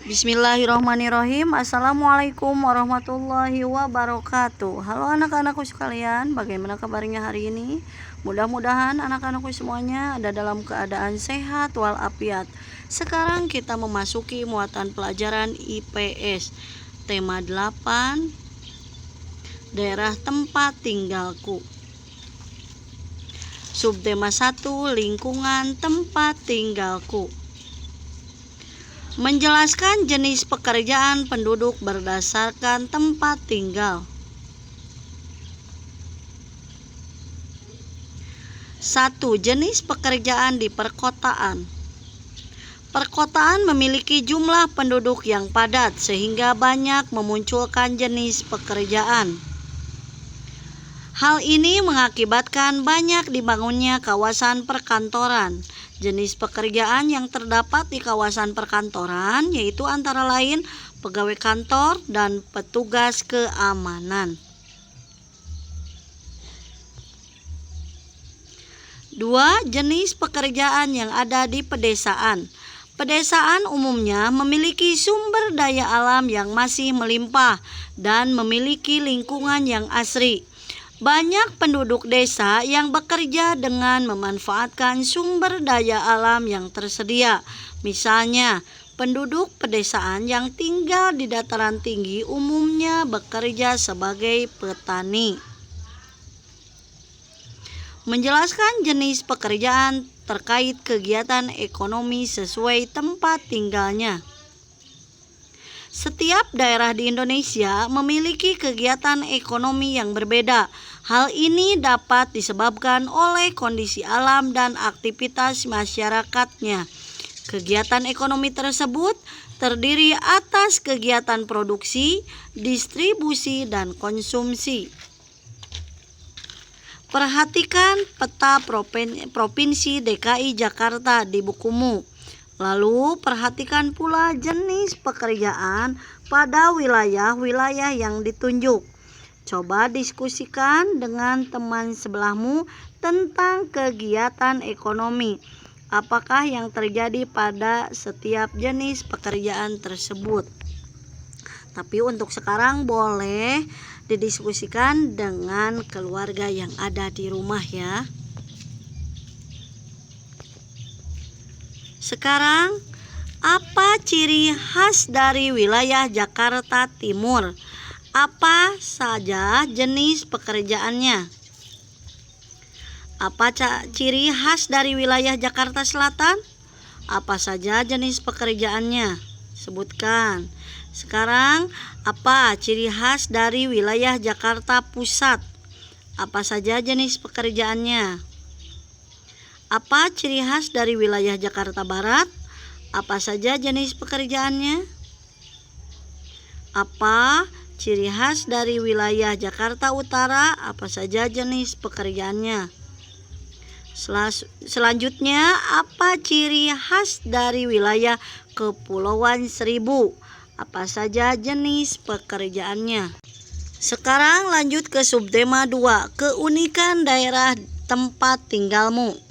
Bismillahirrahmanirrahim. Assalamualaikum warahmatullahi wabarakatuh. Halo anak-anakku sekalian, bagaimana kabarnya hari ini? Mudah-mudahan anak-anakku semuanya ada dalam keadaan sehat walafiat. Sekarang kita memasuki muatan pelajaran IPS. Tema 8, daerah tempat tinggalku. Subtema 1, lingkungan tempat tinggalku. Menjelaskan jenis pekerjaan penduduk berdasarkan tempat tinggal. 1. Jenis pekerjaan di perkotaan. Perkotaan memiliki jumlah penduduk yang padat sehingga banyak memunculkan jenis pekerjaan. Hal ini mengakibatkan banyak dibangunnya kawasan perkantoran. Jenis pekerjaan yang terdapat di kawasan perkantoran yaitu antara lain pegawai kantor dan petugas keamanan. 2. Jenis pekerjaan yang ada di pedesaan. Pedesaan umumnya memiliki sumber daya alam yang masih melimpah dan memiliki lingkungan yang asri. Banyak penduduk desa yang bekerja dengan memanfaatkan sumber daya alam yang tersedia. Misalnya, penduduk pedesaan yang tinggal di dataran tinggi umumnya bekerja sebagai petani. Menjelaskan jenis pekerjaan terkait kegiatan ekonomi sesuai tempat tinggalnya. Setiap daerah di Indonesia memiliki kegiatan ekonomi yang berbeda. Hal ini dapat disebabkan oleh kondisi alam dan aktivitas masyarakatnya. Kegiatan ekonomi tersebut terdiri atas kegiatan produksi, distribusi, dan konsumsi. Perhatikan peta Provinsi DKI Jakarta di bukumu. Lalu perhatikan pula jenis pekerjaan pada wilayah-wilayah yang ditunjuk. Coba diskusikan dengan teman sebelahmu tentang kegiatan ekonomi. Apakah yang terjadi pada setiap jenis pekerjaan tersebut? Tapi untuk sekarang boleh didiskusikan dengan keluarga yang ada di rumah ya. Sekarang, apa ciri khas dari wilayah Jakarta Timur? Apa saja jenis pekerjaannya? Apa ciri khas dari wilayah Jakarta Selatan? Apa saja jenis pekerjaannya? Sebutkan. Sekarang, apa ciri khas dari wilayah Jakarta Pusat? Apa saja jenis pekerjaannya? Apa ciri khas dari wilayah Jakarta Barat? Apa saja jenis pekerjaannya? Apa ciri khas dari wilayah Jakarta Utara? Apa saja jenis pekerjaannya? Selanjutnya, apa ciri khas dari wilayah Kepulauan Seribu? Apa saja jenis pekerjaannya? Sekarang lanjut ke subtema 2, keunikan daerah tempat tinggalmu.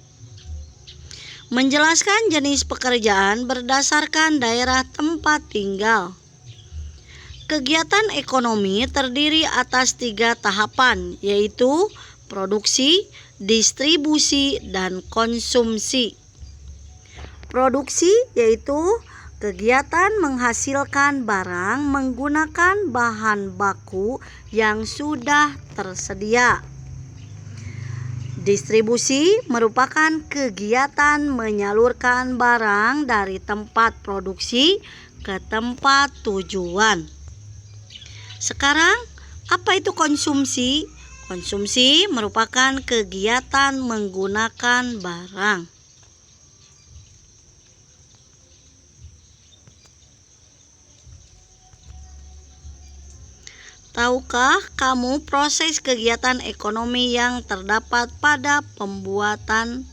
Menjelaskan jenis pekerjaan berdasarkan daerah tempat tinggal. Kegiatan ekonomi terdiri atas 3 tahapan, yaitu produksi, distribusi, dan konsumsi. Produksi yaitu kegiatan menghasilkan barang menggunakan bahan baku yang sudah tersedia. Distribusi merupakan kegiatan menyalurkan barang dari tempat produksi ke tempat tujuan. Sekarang, apa itu konsumsi? Konsumsi merupakan kegiatan menggunakan barang. Tahukah kamu proses kegiatan ekonomi yang terdapat pada pembuatan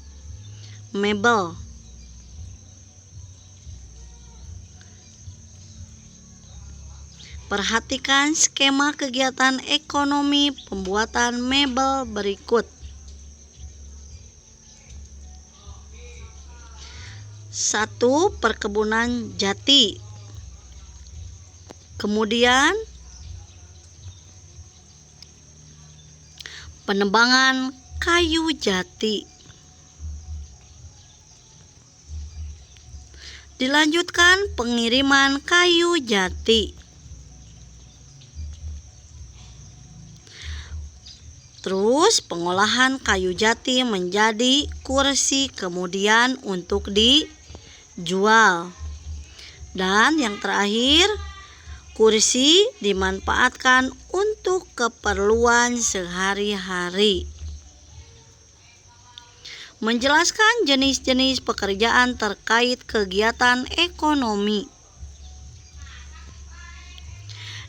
mebel? Perhatikan skema kegiatan ekonomi pembuatan mebel berikut. 1. Perkebunan jati. Kemudian penebangan kayu jati. Dilanjutkan pengiriman kayu jati. Terus pengolahan kayu jati menjadi kursi kemudian untuk dijual. Dan yang terakhir, kursi dimanfaatkan untuk keperluan sehari-hari. Menjelaskan jenis-jenis pekerjaan terkait kegiatan ekonomi.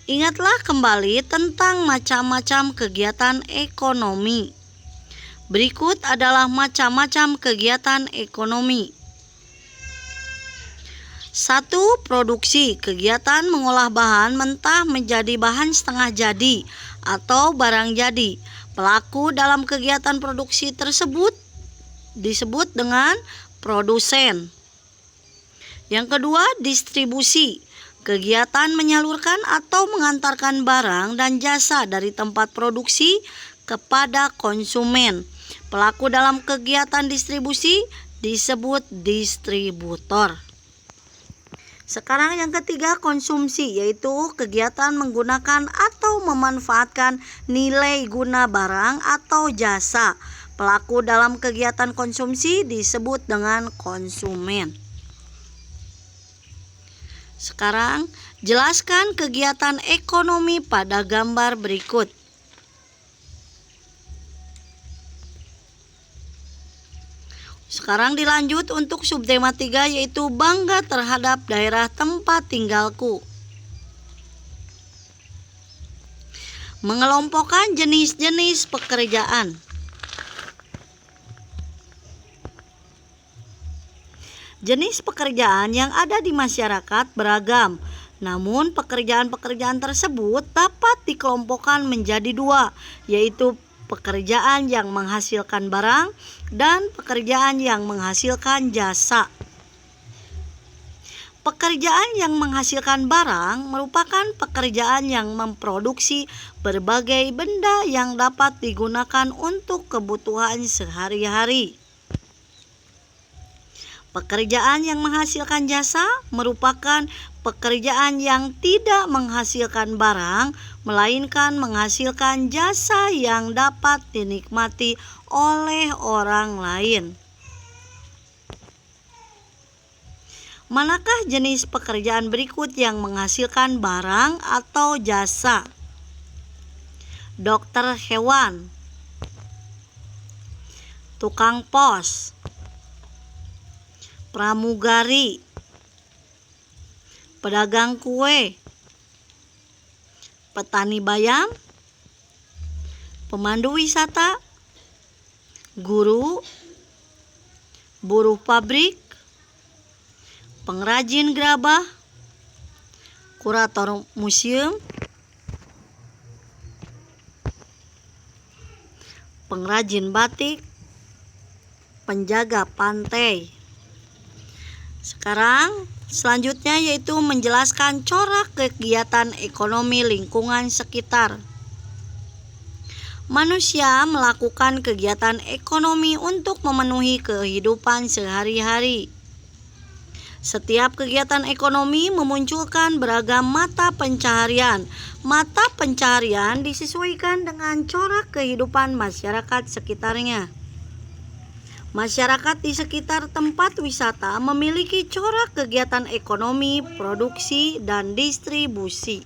Ingatlah kembali tentang macam-macam kegiatan ekonomi. Berikut adalah macam-macam kegiatan ekonomi. 1. Produksi, kegiatan mengolah bahan mentah menjadi bahan setengah jadi atau barang jadi. Pelaku dalam kegiatan produksi tersebut disebut dengan produsen. Yang kedua, distribusi. Kegiatan menyalurkan atau mengantarkan barang dan jasa dari tempat produksi kepada konsumen. Pelaku dalam kegiatan distribusi disebut distributor. Sekarang yang ketiga, konsumsi, yaitu kegiatan menggunakan atau memanfaatkan nilai guna barang atau jasa. Pelaku dalam kegiatan konsumsi disebut dengan konsumen. Sekarang, jelaskan kegiatan ekonomi pada gambar berikut. Sekarang dilanjut untuk subtema 3, yaitu bangga terhadap daerah tempat tinggalku. Mengelompokkan jenis-jenis pekerjaan. Jenis pekerjaan yang ada di masyarakat beragam, namun pekerjaan-pekerjaan tersebut dapat dikelompokkan menjadi 2, yaitu pekerjaan yang menghasilkan barang dan pekerjaan yang menghasilkan jasa. Pekerjaan yang menghasilkan barang merupakan pekerjaan yang memproduksi berbagai benda yang dapat digunakan untuk kebutuhan sehari-hari. Pekerjaan yang menghasilkan jasa merupakan pekerjaan yang tidak menghasilkan barang, melainkan menghasilkan jasa yang dapat dinikmati oleh orang lain. Manakah jenis pekerjaan berikut yang menghasilkan barang atau jasa? Dokter hewan, tukang pos, pramugari, pedagang kue, petani bayam, pemandu wisata, guru, buruh pabrik, pengrajin gerabah, kurator museum, pengrajin batik, penjaga pantai. Sekarang selanjutnya yaitu menjelaskan corak kegiatan ekonomi lingkungan sekitar. Manusia melakukan kegiatan ekonomi untuk memenuhi kehidupan sehari-hari. Setiap kegiatan ekonomi memunculkan beragam mata pencaharian. Mata pencaharian disesuaikan dengan corak kehidupan masyarakat sekitarnya. Masyarakat di sekitar tempat wisata memiliki corak kegiatan ekonomi, produksi, dan distribusi.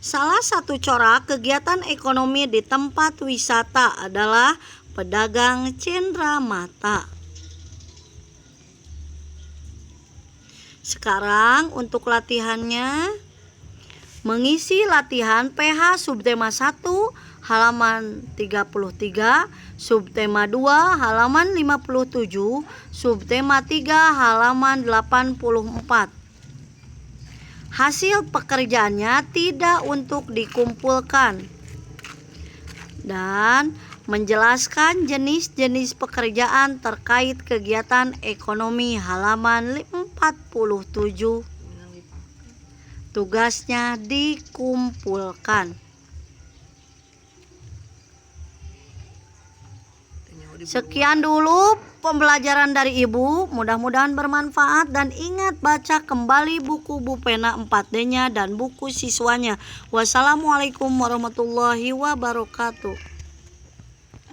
Salah satu corak kegiatan ekonomi di tempat wisata adalah pedagang cenderamata. Sekarang untuk latihannya, mengisi latihan PH subtema 1 halaman 33, subtema 2 halaman 57, subtema 3 halaman 84. Hasil pekerjaannya tidak untuk dikumpulkan. Dan Menjelaskan jenis-jenis pekerjaan terkait kegiatan ekonomi halaman 47. Tugasnya dikumpulkan. Sekian dulu pembelajaran dari Ibu, mudah-mudahan bermanfaat dan ingat baca kembali buku Bu Pena 4D-nya dan buku siswanya. Wassalamualaikum warahmatullahi wabarakatuh.